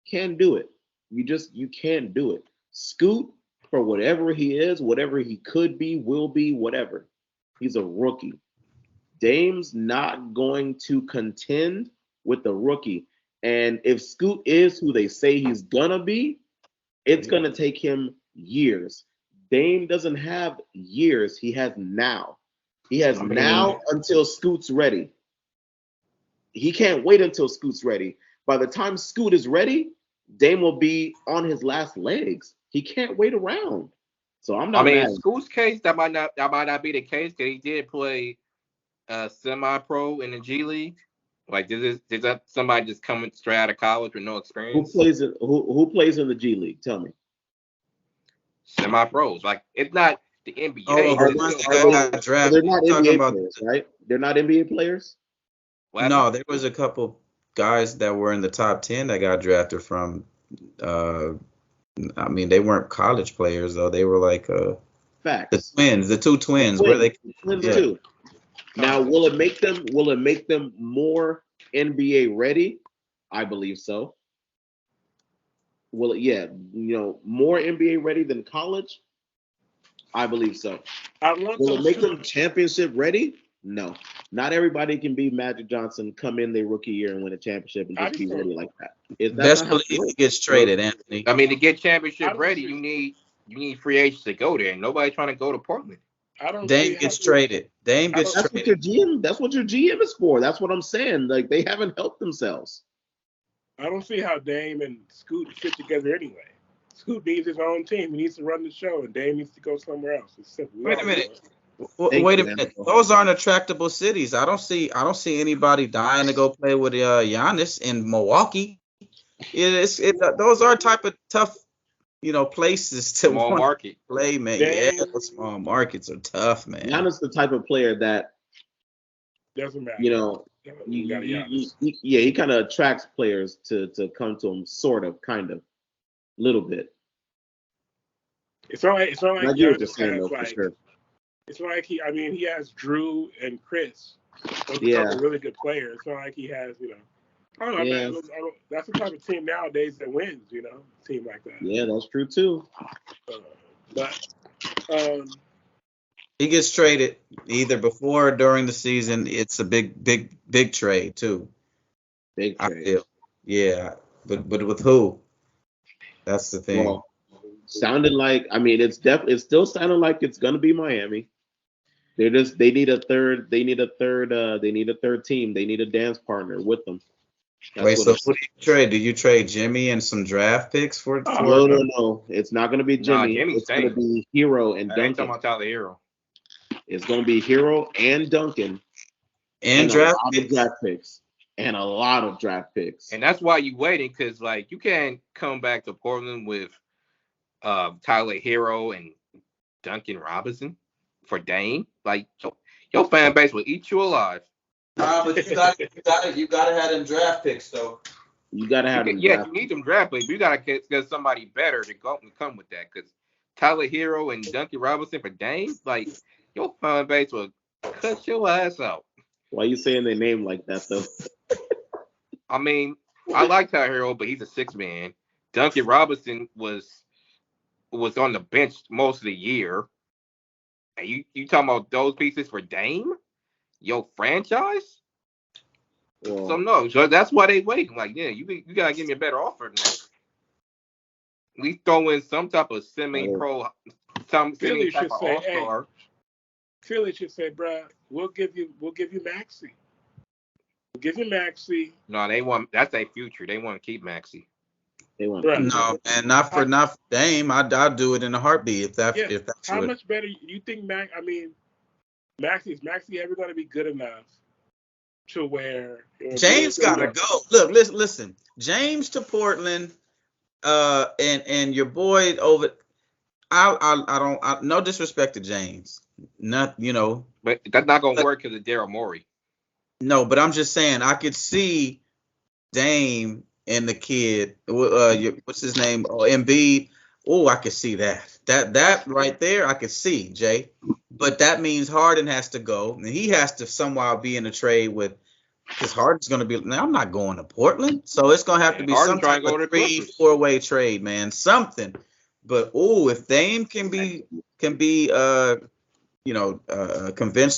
Can't do it. You can't do it. Scoot, for whatever he is, whatever he could be, will be, whatever. He's a rookie. Dame's not going to contend with the rookie. And if Scoot is who they say he's gonna be, it's gonna take him years. Dame doesn't have years. He has now. He has now until Scoot's ready. He can't wait until Scoot's ready. By the time Scoot is ready, Dame will be on his last legs. He can't wait around. So I'm not mad. In Scoot's case, that might not be the case because he did play semi-pro in the G League. Like, is that somebody just coming straight out of college with no experience? Who plays in the G League? Tell me. Semi-pros. Like, it's not the NBA. They're not NBA players, right? They're not NBA players? No, there was a couple guys that were in the top 10 that got drafted from. They weren't college players though. They were like facts. The two twins. Where they twins too. Now, will it make them more NBA ready? I believe so. Will it? Yeah, more NBA ready than college. I believe so. I want Will them it make to. them championship ready? No. Not everybody can be Magic Johnson, come in their rookie year and win a championship and I just just be don't. ready like that. That's Best not how it believe he works. gets traded, Anthony. I mean, to get I championship don't ready, see. you need free agents to go there. And nobody trying to go to Portland. I don't see Dame how. gets traded. Dame I gets don't. traded. That's what your GM is for. That's what I'm saying. Like they haven't helped themselves. I don't see how Dame and Scoot fit together anyway. Scoot needs his own team. He needs to run the show, and Dame needs to go somewhere else. It's simple. Wait a minute. Thank Wait a you, minute. Angelo. Those aren't attractable cities. I don't see anybody dying to go play with Giannis in Milwaukee. Those are type of tough, places to Small want to market. play, man. Yeah, Dame those small markets are tough, man. Giannis the type of player that doesn't matter. you know. You got Giannis. He kind of attracts players to come to him, sort of, kind of, little bit. It's not like I get what you're Giannis saying, has though, for like. sure. It's not like he has Drew and Chris. Those are a Yeah. couple really good players. It's not like he has, I don't know. Yeah. Man, that's the type of team nowadays that wins. A team like that. Yeah, that's true too. But He gets traded either before or during the season. It's a big trade too. Big I trade. feel. Yeah, but with who? That's the thing. Well, sounded like it's still sounding like it's gonna be Miami. They need a third team. They need a dance partner with them. Wait, so who do you trade? Do you trade Jimmy and some draft picks for? No. It's not gonna be Jimmy. Jimmy's It's gonna be Hero and I ain't Duncan. talking about Tyler Hero. It's gonna be Hero and Duncan And a draft lot picks? of draft picks. And a lot of draft picks. And that's why you waiting, because like you can't come back to Portland with Tyler Hero and Duncan Robinson for Dame. Like your fan base will eat you alive. Nah, but you gotta have them draft picks though. You gotta have them. Yeah, you need them draft picks. But you gotta get somebody better to go and come with that. Because Tyler Hero and Duncan Robinson for Dame, like your fan base will cut your ass out. Why you saying their name like that though? I mean, I like Tyler Hero, but he's a 6-man. Duncan Robinson was on the bench most of the year. And you talking about those pieces for Dame? Your franchise? Well, So that's why they wait. Like, yeah, you gotta give me a better offer than that. We throw in some type of semi-pro, some Philly type should of say, all-star. Philly should say, bruh, we'll give you Maxey. We'll give you Maxey. No, they want that's their future. They want to keep Maxey. they want No, man, not for Dame. I'll do it in a heartbeat if that's How what. much better you think Maxey ever going to be good enough to where James gotta go. Look, listen. James to Portland, and your boy over. I no disrespect to James, not But that's not gonna work because of Daryl Morey. No, but I'm just saying I could see Dame and the kid. What's his name? Oh, Embiid. Oh, I could see that. That right there, I could see, Jay. But that means Harden has to go, and he has to somehow be in a trade with, because Harden's going to be. Now, I'm not going to Portland, so it's going to have to be some type of 3-4-way trade, man. Something. But if Dame can be convinced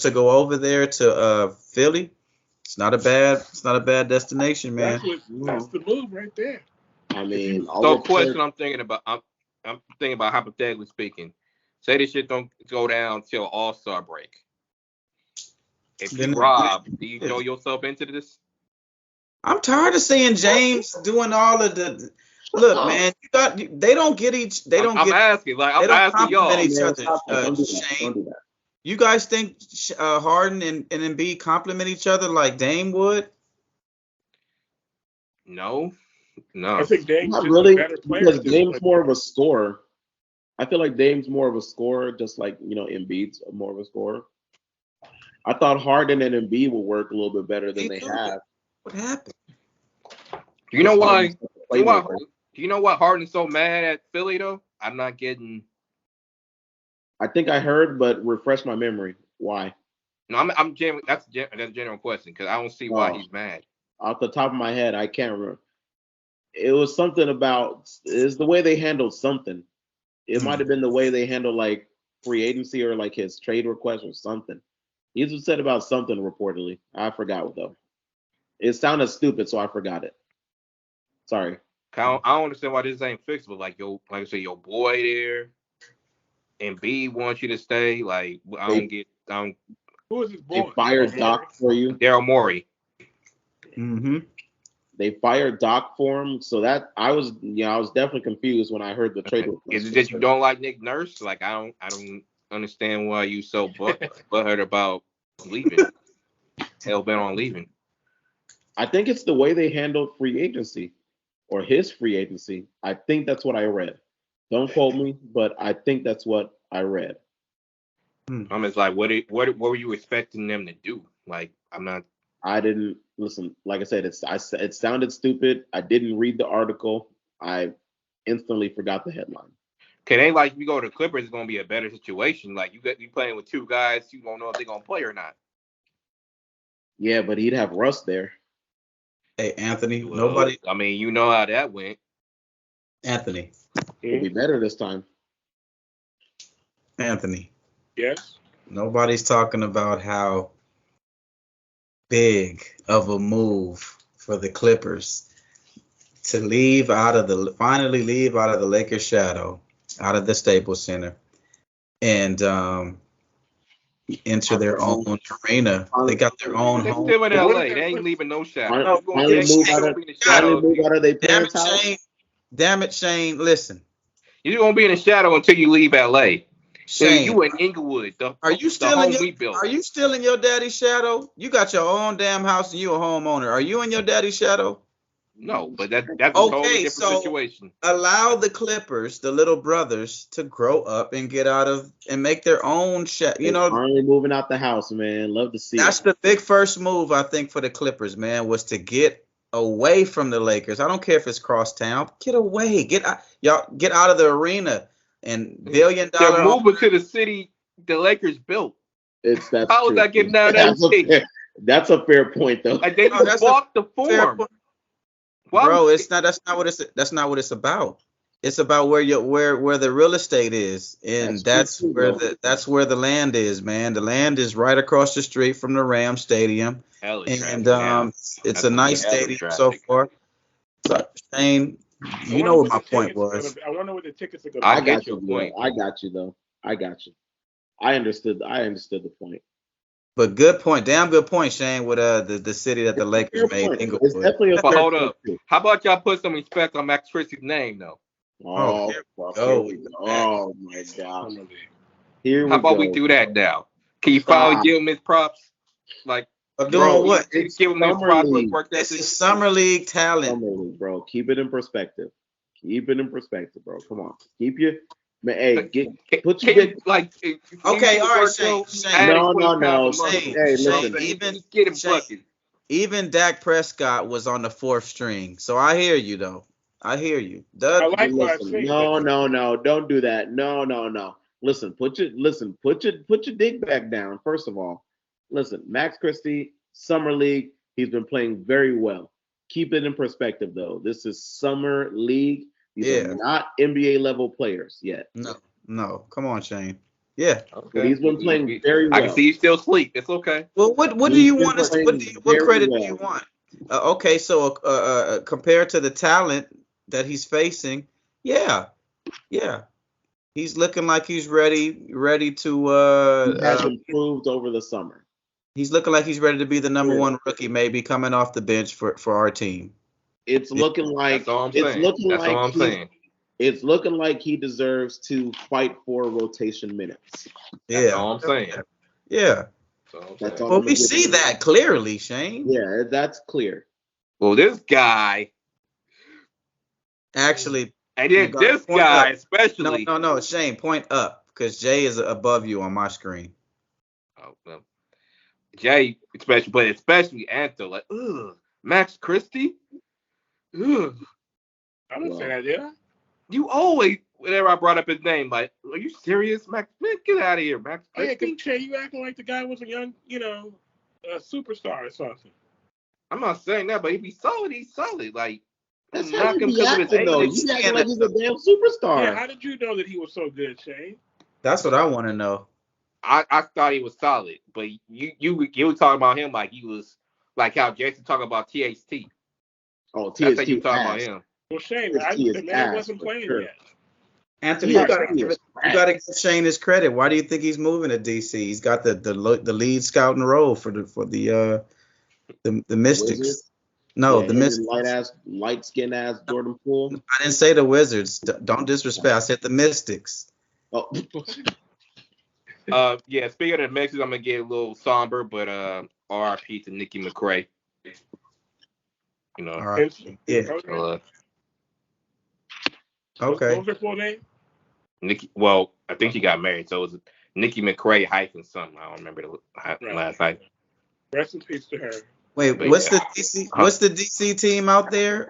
to go over there to Philly, it's not a bad destination, man. That's the move right there. I mean, question I'm thinking about. I'm thinking about hypothetically speaking. Say this shit don't go down till All-Star break. If you rob, do you throw yourself into this? I'm tired of seeing James doing all of the. Look, man, they don't get each. They don't. I'm asking y'all. Each other. Shane, you guys think Harden and Embiid complement each other like Dame would? No. I think Dame's not just really, a better player. because Dame's more of a scorer. I feel like Dame's more of a scorer, just like Embiid's more of a scorer. I thought Harden and Embiid would work a little bit better than they have. What happened? Do you know why? Do you know why Harden's so mad at Philly though? I'm not getting. I think I heard, but refresh my memory. Why? No, I'm genuine. That's a general question because I don't see why he's mad. Off the top of my head, I can't remember. It was something about the way they handled something. It might have been the way they handled like free agency or like his trade request or something. He's said about something reportedly. I forgot what though. It sounded stupid, so I forgot it. Sorry. I don't understand why this ain't fixable. Like I said, your boy there, and B wants you to stay. Like I don't. Who is his boy? They fired Doc for you. Daryl Morey. Mm-hmm. They fired Doc for him, so that I was definitely confused when I heard the trade request. Is it that you don't like Nick Nurse? Like I don't understand why you so butthurt about leaving. Hell bent on leaving. I think it's the way they handled free agency or his free agency. I think that's what I read. Don't quote me, but I think that's what I read. I'm just like, what were you expecting them to do? Like, I didn't listen. Like I said, it sounded stupid. I didn't read the article. I instantly forgot the headline. Okay, it ain't like you go to the Clippers, it's gonna be a better situation. Like you playing with two guys, you won't know if they're gonna play or not. Yeah, but he'd have Russ there. Hey, Anthony, Well, nobody. I mean, you know how that went. Anthony. It'd be better this time. Anthony. Yes. Nobody's talking about how big of a move for the Clippers to finally leave out of the Lakers shadow, out of the Staples Center, and enter their own arena. They got their own They're home. still in LA. They ain't leaving no shadow. Finally move out of their parents' house. Damn it, Shane. Listen. You're gonna be in the shadow until you leave LA. Shane, you in Inglewood. Are you still in your daddy's shadow? You got your own damn house and you a homeowner. Are you in your daddy's shadow? No, but that's a totally different situation. Allow the Clippers, the little brothers, to grow up and get out of and make their own shadow. You know, finally moving out the house, man. Love to see. That's the big first move, I think, for the Clippers, man, was to get away from the Lakers. I don't care if it's cross town. Get away. Get out of the arena. And $1 billion. They're moving to the city the Lakers built. How is that getting out of that? That's a fair point, though. Like they walked the form. Bro, that's not what it's about. It's about where the real estate is, and that's where the land is, man. The land is right across the street from the Rams Stadium, and it's a nice stadium so far. So, Shane, you know what my point was. I wonder what the tickets are going to be. I got you, though. I got you. I understood the point. But good point, damn good point, Shane, with the city that the Lakers made. It's definitely a fair hold point up. How about y'all put some respect on Max Christie's name, though? Oh my God. How about we do that now? Can you finally give him his props? Like, doing what? Give him his props. This is Summer League talent. Summer League, bro. Keep it in perspective, bro. Come on. Keep your man. Hey, put your big like. Okay, all right, Shane. No. Shane, hey, listen. Get him bucket. Even Dak Prescott was on the fourth string, so I hear you though. I hear you. I like no. Don't do that. No. Listen, put your dig back down. First of all, listen, Max Christie, Summer League. He's been playing very well. Keep it in perspective, though. This is Summer League. These are not NBA level players yet. No. Come on, Shane. Yeah. Okay. But he's been playing very well. I can see you still asleep. It's okay. Well, what do you want us to? What credit do you want? Okay, so compared to the talent that he's facing, yeah, he's looking like he's ready to. He has improved over the summer. He's looking like he's ready to be the number one rookie, maybe coming off the bench for our team. It's looking like that's all I'm saying. It's looking like he deserves to fight for rotation minutes. That's all I'm saying. Yeah. Well, we see that clearly, Shane. Yeah, that's clear. Well, this guy. Actually. And then this guy especially. No, Shane, point up, because Jay is above you on my screen. Oh, well. Jay, especially Anto, like, ugh, Max Christie? Ugh. I didn't say that, did I? You always, whenever I brought up his name, like, are you serious, Max? Man, get out of here, Max Christie. Yeah, you acting like the guy was a young, a superstar or something. I'm not saying that, but if he's solid, he's solid. Like, that's how he be acting, though. He's acting like he's a damn superstar. Yeah, how did you know that he was so good, Shane? That's what I want to know. I thought he was solid, but you were talking about him like he was like how Jason talking about THT. Oh, That's how THT you talking about ass. him. Well, Shane, THT is the man ass wasn't for playing sure. yet. Anthony, All you right, gotta give Shane his credit. Why do you think he's moving to DC? He's got the lead scouting role for the Mystics. Wizards? No, Yeah, the him Mystics. and light skin ass Jordan Poole. I didn't say the Wizards. Don't disrespect. I said the Mystics. Oh, Yeah. Speaking of the Mexicans, I'm gonna get a little somber, but RIP to Nicky McRae. You know. All right. Yeah. Okay. What was her full name? Nikki. Well, I think she got married, so it was Nicky McRae hyphen something. I don't remember the last hyphen. Rest in peace to her. Wait, But what's yeah. the DC? What's the DC team out there?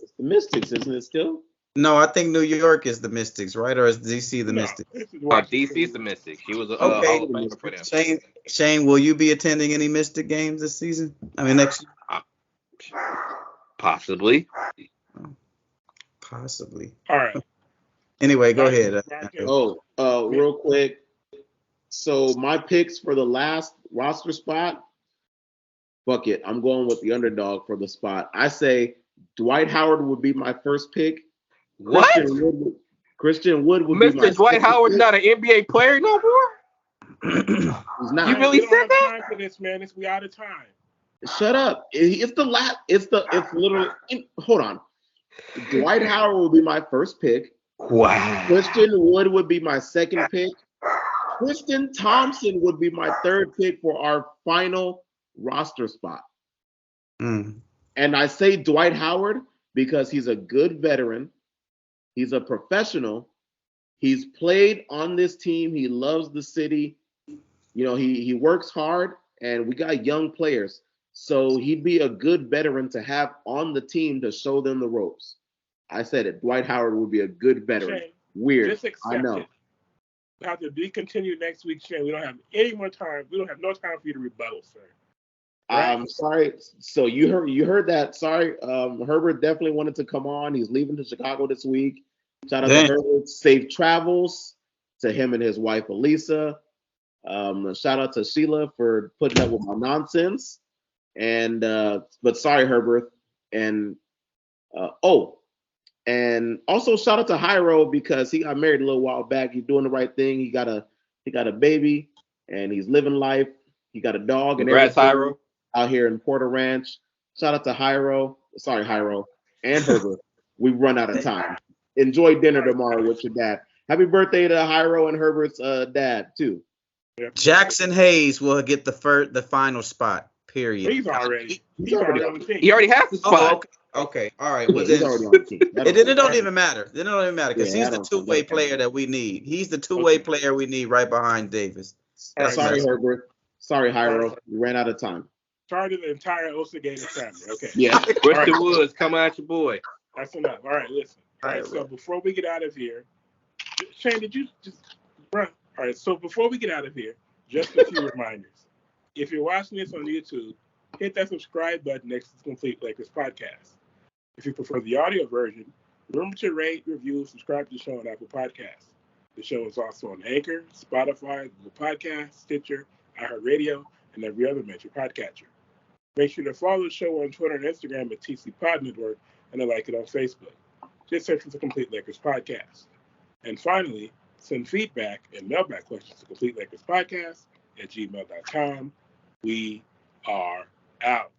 it's the Mystics, isn't it still? No, I think New York is the Mystics, right? Or is DC the Mystics? DC's the Mystics. She was a Okay. Hall of Famer for them. Shane, will you be attending any Mystic games this season? I mean, next year? Possibly. Possibly. All right. Anyway, go ahead. Real quick. So my picks for the last roster spot, fuck it. I'm going with the underdog for the spot. I say Dwight Howard would be my first pick. What? Christian Wood would Mr. be my Dwight Howard pick. not an NBA player no more? He's not. You really said that? that? Time for this, man. We out of time. Shut up. It's literally. Hold on. Dwight Howard will be my first pick. Wow. Christian Wood would be my second pick. Tristan Thompson would be my third pick for our final roster spot. Mm. And I say Dwight Howard because he's a good veteran. He's a professional. He's played on this team. He loves the city. You know, he works hard, and we got young players. So he'd be a good veteran to have on the team to show them the ropes. I said it. Dwight Howard would be a good veteran. Shane, weird. Just accept I know. It. We have to be continued next week, Shane. We don't have any more time. We don't have no time for you to rebuttal, sir. Right? I'm sorry. So you heard that. Sorry. Herbert definitely wanted to come on. He's leaving to Chicago this week. Shout out to Herbert. Safe travels to him and his wife, Elisa. Shout out to Sheila for putting up with my nonsense. And but sorry, Herbert. And and also shout out to Hyro because he got married a little while back. He's doing the right thing. He got a baby and he's living life. He got a dog and everything out here in Porter Ranch. Shout out to Hyro. Sorry, Hyro and Herbert. We've run out of time. Enjoy dinner tomorrow with your dad. Happy birthday to Hyro and Herbert's dad too. Jackson Hayes will get the final spot. Period. He's already on the team. He already has the spot. Okay. All right. Well, he's already on the team. It don't even matter. It don't even matter because he's the two-way player that we need. He's the two-way player we need right behind Davis. Sorry, Herbert. Sorry, Hyro. We ran out of time. Sorry to the entire Osa Gator family. Okay. Yeah. Christian Woods, come at your boy. That's enough. All right, listen. All right, so before we get out of here, Shane, did you just run? All right, so before we get out of here, just a few reminders. If you're watching this on YouTube, hit that subscribe button next to the Complete Lakers podcast. If you prefer the audio version, remember to rate, review, subscribe to the show on Apple Podcasts. The show is also on Anchor, Spotify, Google Podcasts, Stitcher, iHeartRadio, and every other major podcatcher. Make sure to follow the show on Twitter and Instagram at TC Pod Network and to like it on Facebook. Just search for the Complete Lakers podcast. And finally, send feedback and mailback questions to CompleteLakersPodcast@gmail.com. We are out.